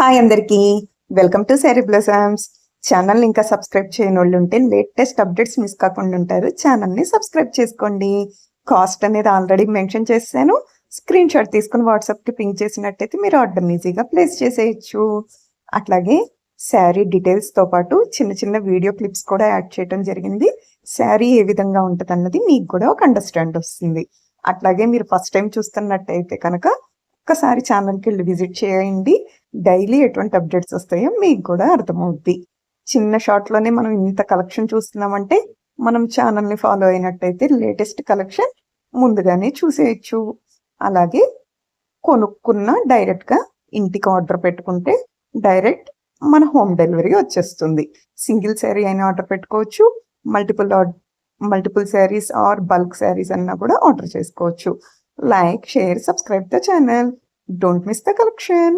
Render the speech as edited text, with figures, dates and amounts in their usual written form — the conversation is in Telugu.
హాయ్ అందరికీ, వెల్కమ్ టు శారీ బ్లసమ్స్. ఛానల్ ఇంకా సబ్స్క్రైబ్ చేయని వాళ్ళు ఉంటే లేటెస్ట్ అప్డేట్స్ మిస్ కాకుండా ఉంటారు. ఛానల్ని సబ్స్క్రైబ్ చేసుకోండి. కాస్ట్ అనేది ఆల్రెడీ మెన్షన్ చేశాను. స్క్రీన్ షాట్ తీసుకుని వాట్సాప్కి పింక్ చేసినట్టయితే మీరు ఆర్డర్ ఈజీగా ప్లేస్ చేసేయచ్చు. అట్లాగే శారీ డీటెయిల్స్తో పాటు చిన్న చిన్న వీడియో క్లిప్స్ కూడా యాడ్ చేయడం జరిగింది. శారీ ఏ విధంగా ఉంటుంది అన్నది మీకు కూడా ఒక అండర్స్టాండ్ వస్తుంది. అట్లాగే మీరు ఫస్ట్ టైం చూస్తున్నట్టయితే కనుక ఒక్కసారి ఛానల్కి వెళ్ళి విజిట్ చేయండి. డైలీ ఎటువంటి అప్డేట్స్ వస్తాయో మీకు కూడా అర్థమవుద్ది. చిన్న షార్ట్లోనే మనం ఇంత కలెక్షన్ చూస్తున్నామంటే మనం ఛానల్ని ఫాలో అయినట్టయితే లేటెస్ట్ కలెక్షన్ ముందుగానే చూసేయచ్చు. అలాగే కొనుక్కున్న డైరెక్ట్గా ఇంటికి ఆర్డర్ పెట్టుకుంటే డైరెక్ట్ మన హోమ్ డెలివరీ వచ్చేస్తుంది. సింగిల్ శారీ అయినా ఆర్డర్ పెట్టుకోవచ్చు, multiple saris or bulk saris అన్నా కూడా ఆర్డర్ చేసుకోవచ్చు. Like, share, subscribe the channel. Don't miss the collection.